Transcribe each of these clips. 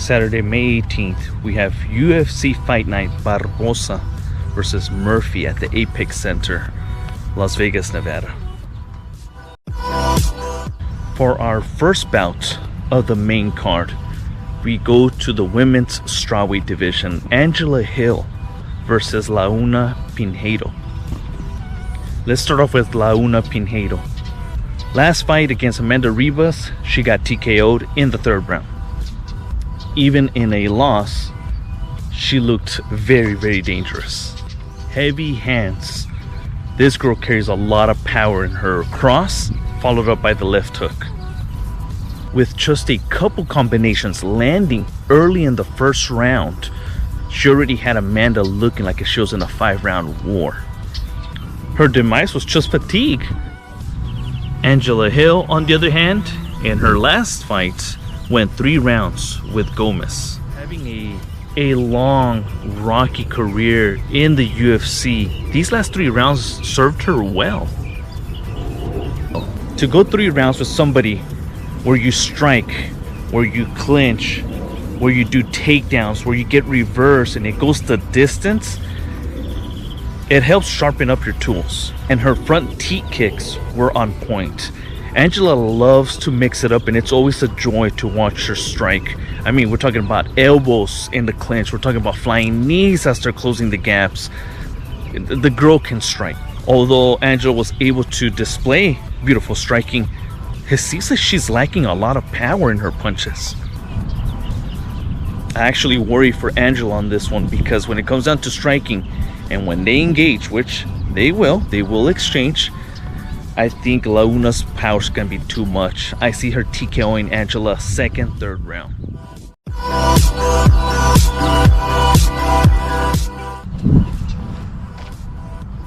Saturday, May 18th, we have UFC Fight Night Barboza versus Murphy at the Apex Center, Las Vegas, Nevada. For our first bout of the main card, we go to the women's strawweight division, Angela Hill versus Launa Pinheiro. Let's start off with Launa Pinheiro. Last fight against Amanda Ribas, she got TKO'd in the third round. Even in a loss, she looked very, very dangerous. Heavy hands. This girl carries a lot of power in her cross, followed up by the left hook. With just a couple combinations landing early in the first round, she already had Amanda looking like she was in a 5-round war. Her demise was just fatigue. Angela Hill, on the other hand, in her last fight, went 3 rounds with Gomez. Having a long, rocky career in the UFC, these last 3 rounds served her well. To go 3 rounds with somebody where you strike, where you clinch, where you do takedowns, where you get reversed and it goes the distance, it helps sharpen up your tools. And her front teat kicks were on point. Angela loves to mix it up, and it's always a joy to watch her strike. I mean, we're talking about elbows in the clinch. We're talking about flying knees as they're closing the gaps. The girl can strike. Although Angela was able to display beautiful striking, it seems like she's lacking a lot of power in her punches. I actually worry for Angela on this one, because when it comes down to striking and when they engage, which they will exchange, I think Launa's power is going to be too much. I see her TKOing Angela second, third round.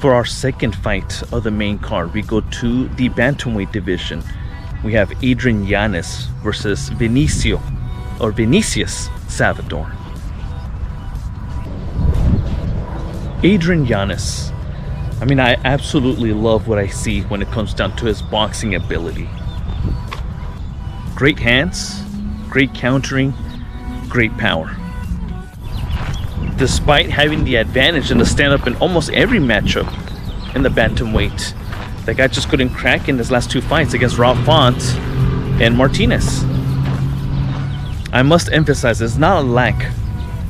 For our second fight of the main card, we go to the bantamweight division. We have Adrian Yanez versus Vinicius Salvador. Adrian Yanez. I mean, I absolutely love what I see when it comes down to his boxing ability. Great hands, great countering, great power. Despite having the advantage in the stand-up in almost every matchup in the bantamweight, that guy just couldn't crack in his last 2 fights against Rob Font and Martinez. I must emphasize, it's not a lack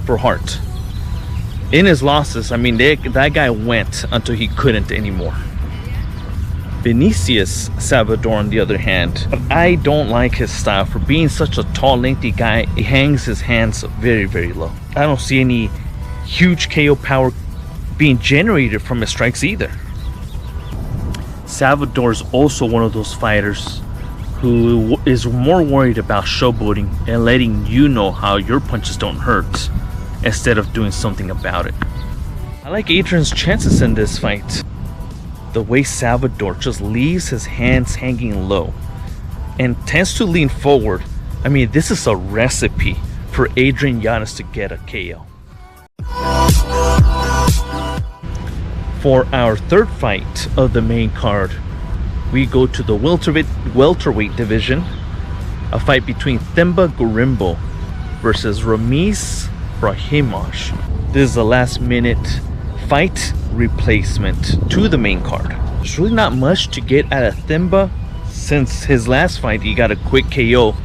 for heart. In his losses, I mean, that guy went until he couldn't anymore. Vinicius Salvador, on the other hand, I don't like his style. For being such a tall, lengthy guy, he hangs his hands very, very low. I don't see any huge KO power being generated from his strikes either. Salvador is also one of those fighters who is more worried about showboating and letting you know how your punches don't hurt, instead of doing something about it. I like Adrian's chances in this fight. The way Salvador just leaves his hands hanging low and tends to lean forward. I mean, this is a recipe for Adrian Yanez to get a KO. For our third fight of the main card, we go to the welterweight division. A fight between Themba Gorimbo versus Yanez Brahimaj. This is a last-minute fight replacement to the main card. There's really not much to get out of Themba, since his last fight he got a quick KO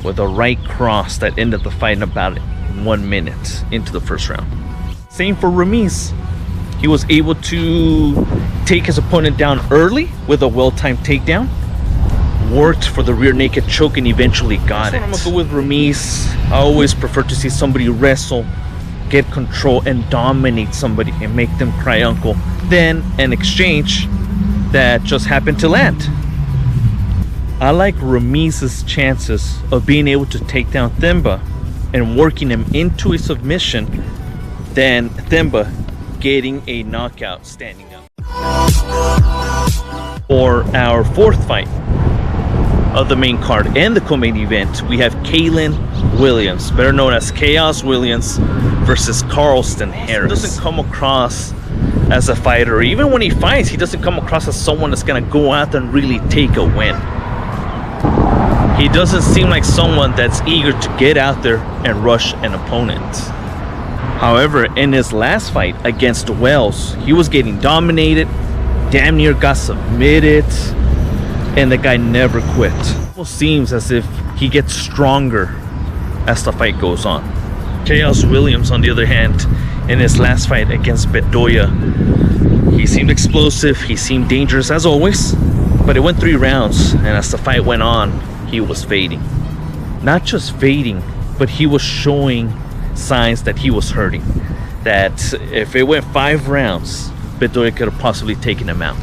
with a right cross that ended the fight in about 1 minute into the first round. Same for Yanez. He was able to take his opponent down early with a well-timed takedown, worked for the rear naked choke, and eventually got it. I'm gonna go with Yanez. I always prefer to see somebody wrestle, get control, and dominate somebody and make them cry uncle, than an exchange that just happened to land. I like Yanez's chances of being able to take down Themba and working him into a submission than Themba getting a knockout standing up. For our fourth fight of the main card and the co-main event, we have Kalen Williams, better known as Chaos Williams, versus Carlston Harris. He doesn't come across as a fighter. Even when he fights, he doesn't come across as someone that's gonna go out and really take a win. He doesn't seem like someone that's eager to get out there and rush an opponent. However, in his last fight against Wells, he was getting dominated, damn near got submitted, and the guy never quit. It almost seems as if he gets stronger as the fight goes on. Chaos Williams, on the other hand, in his last fight against Bedoya, he seemed explosive, he seemed dangerous as always, but it went 3 rounds, and as the fight went on, he was fading. Not just fading, but he was showing signs that he was hurting. That if it went 5 rounds, Bedoya could have possibly taken him out.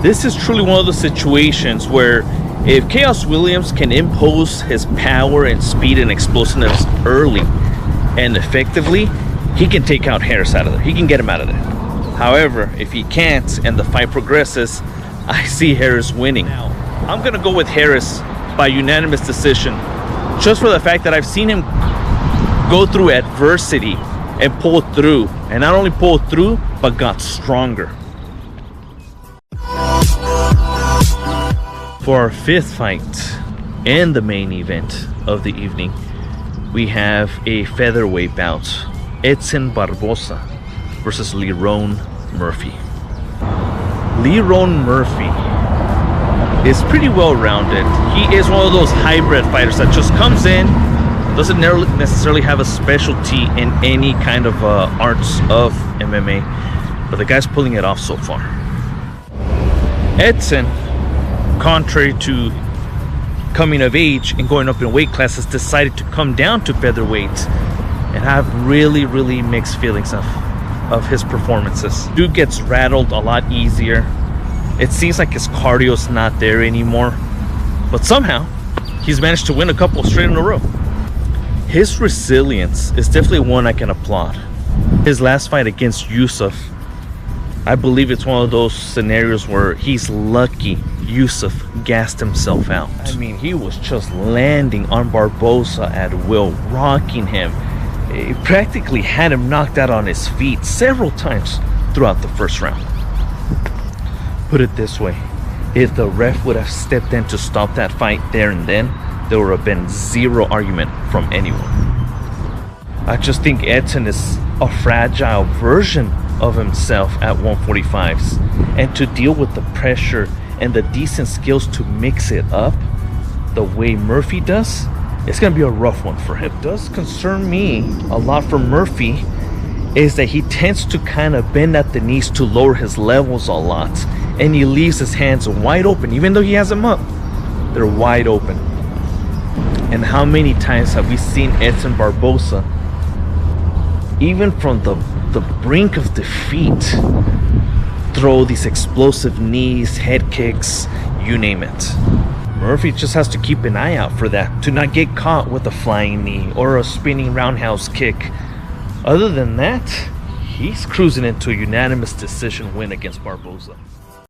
This is truly one of those situations where if Chaos Williams can impose his power and speed and explosiveness early and effectively, he can take out Harris out of there. He can get him out of there. However, if he can't and the fight progresses, I see Harris winning. Now, I'm gonna go with Harris by unanimous decision, just for the fact that I've seen him go through adversity and pull through, and not only pull through, but got stronger. For our 5th fight and the main event of the evening, we have a featherweight bout. Edson Barboza versus Lerone Murphy. Lerone Murphy is pretty well rounded. He is one of those hybrid fighters that just comes in, doesn't necessarily have a specialty in any kind of arts of MMA, but the guy's pulling it off so far. Edson, contrary to coming of age and going up in weight classes, decided to come down to featherweight, and I have really mixed feelings of his performances. Dude gets rattled a lot easier. It seems like his cardio's not there anymore, but somehow he's managed to win a couple straight in a row. His resilience is definitely one I can applaud. His last fight against Yusuf, I believe it's one of those scenarios where he's lucky Yusuf gassed himself out. I mean, he was just landing on Barboza at will, rocking him. He practically had him knocked out on his feet several times throughout the first round. Put it this way, if the ref would have stepped in to stop that fight there and then, there would have been zero argument from anyone. I just think Edson is a fragile version of himself at 145s, and to deal with the pressure and the decent skills to mix it up the way Murphy does, it's gonna be a rough one for him. What does concern me a lot for Murphy is that he tends to kind of bend at the knees to lower his levels a lot, and he leaves his hands wide open. Even though he has them up, they're wide open. And how many times have we seen Edson Barboza, even from the brink of defeat, throw these explosive knees, head kicks, you name it? Murphy just has to keep an eye out for that, to not get caught with a flying knee or a spinning roundhouse kick. Other than that, he's cruising into a unanimous decision win against Barboza.